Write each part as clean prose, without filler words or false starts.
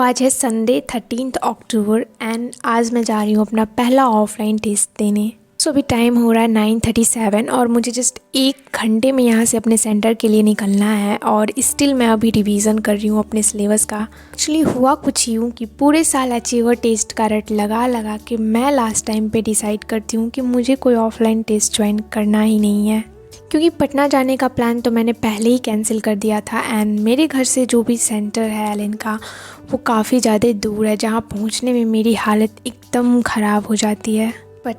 आज है Sunday 13 October and आज मैं जा रही हूँ अपना पहला ऑफलाइन टेस्ट देने। अभी टाइम हो रहा है 9:37 और मुझे जस्ट 1 घंटे में यहाँ से अपने सेंटर के लिए निकलना है और स्टिल मैं अभी रिवीजन कर रही हूँ अपने सिलेबस का। एक्चुअली हुआ कुछ यूँ कि पूरे साल अचीवर टेस्ट का रट लगा के मैं लास्ट टाइम पे डिसाइड करती हूँ कि मुझे कोई ऑफलाइन टेस्ट ज्वाइन करना ही नहीं है, क्योंकि पटना जाने का प्लान तो मैंने पहले ही कैंसिल कर दिया था एंड मेरे घर से जो भी सेंटर है एलन का वो काफ़ी ज़्यादा दूर है, जहाँ पहुँचने में मेरी हालत एकदम ख़राब हो जाती है। But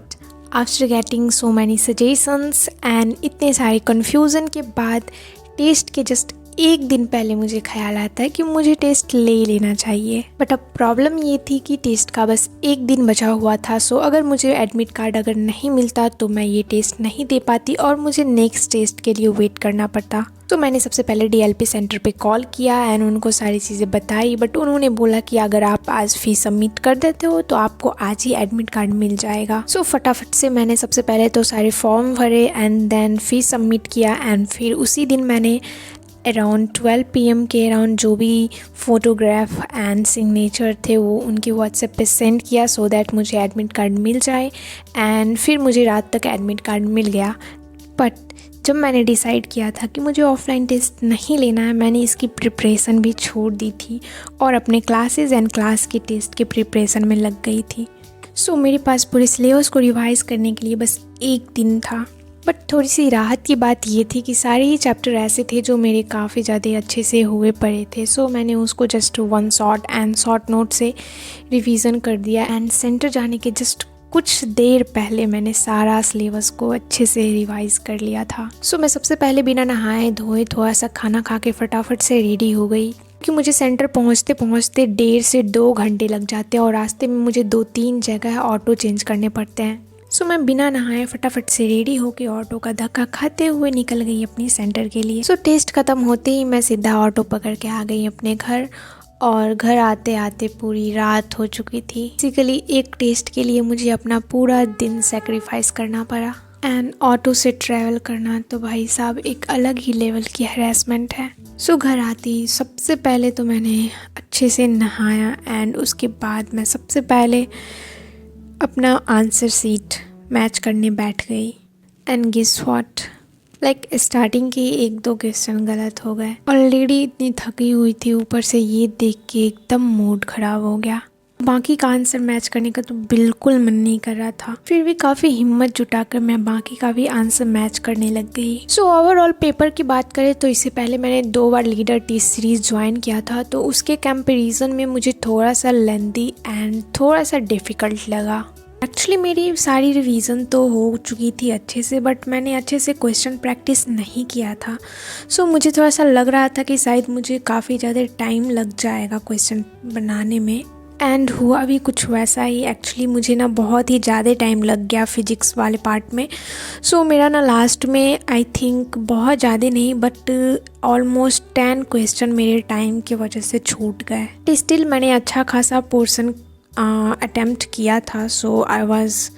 after getting so many suggestions and इतने सारे कन्फ्यूज़न के बाद टेस्ट के जस्ट 1 दिन पहले मुझे ख्याल आता है कि मुझे टेस्ट ले ही लेना चाहिए। बट अब प्रॉब्लम ये थी कि टेस्ट का बस 1 दिन बचा हुआ था, सो अगर मुझे एडमिट कार्ड अगर नहीं मिलता तो मैं ये टेस्ट नहीं दे पाती और मुझे नेक्स्ट टेस्ट के लिए वेट करना पड़ता। तो मैंने सबसे पहले डीएलपी सेंटर पे कॉल किया एंड उनको सारी चीज़ें बताई, बट उन्होंने बोला कि अगर आप आज फीस सबमिट कर देते हो तो आपको आज ही एडमिट कार्ड मिल जाएगा। सो फटाफट से मैंने सबसे पहले तो सारे फॉर्म भरे एंड देन फीस सबमिट किया एंड फिर उसी दिन मैंने अराउंड 12 PM के अराउंड जो भी फ़ोटोग्राफ एंड सिग्नेचर थे वो उनके व्हाट्सएप पे सेंड किया सो दैट मुझे एडमिट कार्ड मिल जाए एंड फिर मुझे रात तक एडमिट कार्ड मिल गया। बट जब मैंने डिसाइड किया था कि मुझे ऑफलाइन टेस्ट नहीं लेना है, मैंने इसकी प्रिपरेशन भी छोड़ दी थी और अपने क्लासेस एंड क्लास के टेस्ट के प्रिपरेशन में लग गई थी। सो मेरे पास पूरे सिलेबस को रिवाइज़ करने के लिए बस 1 दिन था। बट थोड़ी सी राहत की बात ये थी कि सारे ही चैप्टर ऐसे थे जो मेरे काफ़ी ज़्यादा अच्छे से हुए पड़े थे, सो मैंने उसको जस्ट 1 शॉर्ट नोट से रिवीजन कर दिया एंड सेंटर जाने के जस्ट कुछ देर पहले मैंने सारा सिलेबस को अच्छे से रिवाइज़ कर लिया था। सो मैं सबसे पहले बिना नहाए धोए थोड़ा सा खाना खा के फटाफट से रेडी हो गई, क्योंकि मुझे सेंटर पहुंचते पहुंचते 1.5 से 2 घंटे लग जाते हैं और रास्ते में मुझे 2-3 जगह ऑटो चेंज करने पड़ते हैं। सो मैं बिना नहाए फटाफट से रेडी होके ऑटो का धक्का खाते हुए निकल गई अपनी सेंटर के लिए। सो टेस्ट ख़त्म होते ही मैं सीधा ऑटो पकड़ के आ गई अपने घर और घर आते आते पूरी रात हो चुकी थी। बेसिकली एक टेस्ट के लिए मुझे अपना पूरा दिन सेक्रीफाइस करना पड़ा एंड ऑटो से ट्रैवल करना तो भाई साहब एक अलग ही लेवल की हैरेसमेंट है। सो घर आती सबसे पहले तो मैंने अच्छे से नहाया एंड उसके बाद मैं सबसे पहले अपना आंसर सीट मैच करने बैठ गई एंड गेस व्हाट, स्टार्टिंग के 1-2 क्वेश्चन गलत हो गए। ऑलरेडी इतनी थकी हुई थी, ऊपर से ये देख के एकदम मूड ख़राब हो गया। बाकी का आंसर मैच करने का तो बिल्कुल मन नहीं कर रहा था, फिर भी काफ़ी हिम्मत जुटाकर मैं बाकी का भी आंसर मैच करने लग गई। सो ओवरऑल पेपर की बात करें तो इससे पहले मैंने 2 बार लीडर टेस्ट सीरीज ज्वाइन किया था, तो उसके कंपैरिजन में मुझे थोड़ा सा लेंथी एंड थोड़ा सा डिफ़िकल्ट लगा। एक्चुअली मेरी सारी रिवीजन तो हो चुकी थी अच्छे से, बट मैंने अच्छे से क्वेश्चन प्रैक्टिस नहीं किया था। सो मुझे थोड़ा सा लग रहा था कि शायद मुझे काफ़ी ज़्यादा टाइम लग जाएगा क्वेश्चन बनाने में एंड हुआ भी कुछ वैसा ही। एक्चुअली मुझे ना बहुत ही ज़्यादा टाइम लग गया फिजिक्स वाले पार्ट में। सो मेरा ना लास्ट में आई थिंक बहुत ज़्यादा नहीं बट ऑलमोस्ट 10 क्वेश्चन मेरे टाइम की वजह से छूट गए। स्टिल मैंने अच्छा खासा पोर्शन अटेम्प्ट किया था, सो आई वॉज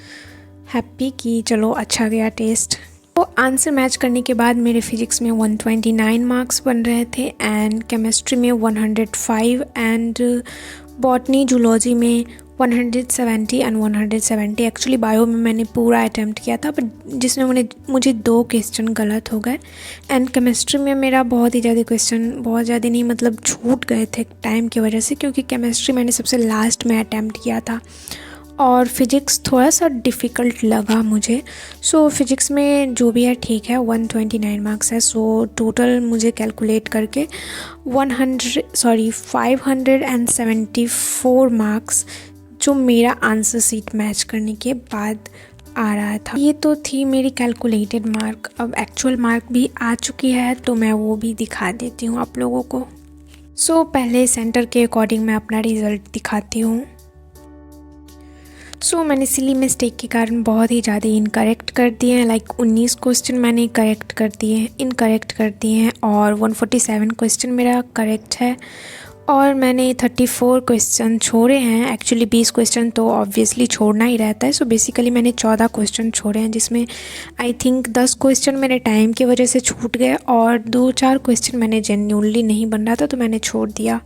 हैप्पी कि चलो अच्छा गया टेस्ट। तो आंसर मैच करने के बाद मेरे फिजिक्स में 129 मार्क्स बन रहे थे एंड केमिस्ट्री में 105 एंड बॉटनी जूलॉजी में 170 एंड 170। एक्चुअली बायो में मैंने पूरा अटैम्प्ट किया था बट जिसमें मुझे 2 क्वेश्चन गलत हो गए एंड केमिस्ट्री में मेरा बहुत ही ज़्यादा क्वेश्चन, बहुत ज़्यादा नहीं मतलब छूट गए थे टाइम की वजह से, क्योंकि केमिस्ट्री मैंने सबसे लास्ट में अटैम्प्ट किया था और फिज़िक्स थोड़ा सा डिफ़िकल्ट लगा मुझे। सो फिज़िक्स में जो भी है ठीक है, 129 मार्क्स है। सो टोटल मुझे कैलकुलेट करके 574 मार्क्स जो मेरा आंसर सीट मैच करने के बाद आ रहा था। ये तो थी मेरी कैलकुलेटेड मार्क। अब एक्चुअल मार्क भी आ चुकी है तो मैं वो भी दिखा देती हूँ आप लोगों को। सो पहले सेंटर के अकॉर्डिंग मैं अपना रिज़ल्ट दिखाती हूँ। सो मैंने सिली मिस्टेक के कारण बहुत ही ज़्यादा इनकरेक्ट कर दिए हैं, 19 क्वेश्चन मैंने इनकरेक्ट कर दिए हैं और 147 क्वेश्चन मेरा करेक्ट है और मैंने 34 क्वेश्चन छोड़े हैं। एक्चुअली 20 क्वेश्चन तो ऑब्वियसली छोड़ना ही रहता है, सो बेसिकली मैंने 14 क्वेश्चन छोड़े हैं, जिसमें आई थिंक 10 क्वेश्चन मेरे टाइम की वजह से छूट गए और 2-4 क्वेश्चन मैंने जेन्युइनली नहीं बन रहा था तो मैंने छोड़ दिया।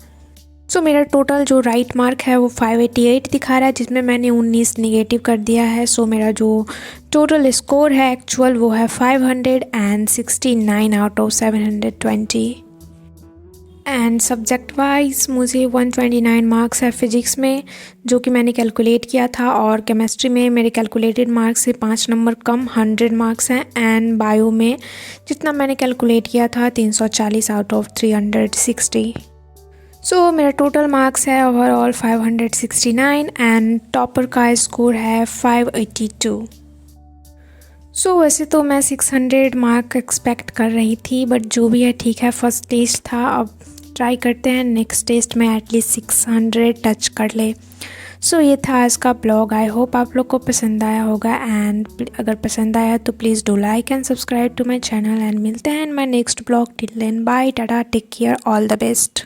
सो मेरा टोटल जो राइट मार्क है वो 588 दिखा रहा है, जिसमें मैंने 19 निगेटिव कर दिया है। सो मेरा जो टोटल स्कोर है एक्चुअल वो है 569 out of 720। And subject wise मुझे 129 मार्क्स है फिज़िक्स में, जो कि मैंने कैलकुलेट किया था, और केमिस्ट्री में मेरे कैलकुलेटेड मार्क्स से 5 नंबर कम 100 मार्क्स हैं। एंड बायो में जितना मैंने कैलकुलेट किया था 340 आउट ऑफ 360। सो मेरा टोटल मार्क्स है ओवरऑल 569 एंड टॉपर का स्कोर है 582। सो वैसे तो मैं 600 मार्क एक्सपेक्ट कर रही थी, बट जो भी है ठीक है, फर्स्ट टेस्ट था। अब ट्राई करते हैं नेक्स्ट टेस्ट में एटलीस्ट 600 टच कर ले। सो ये था आज का ब्लॉग। आई होप आप लोग को पसंद आया होगा, एंड अगर पसंद आया तो please do like and subscribe to my channel, and मिलते हैं in my next blog. Till then bye, tata, take care, all the best.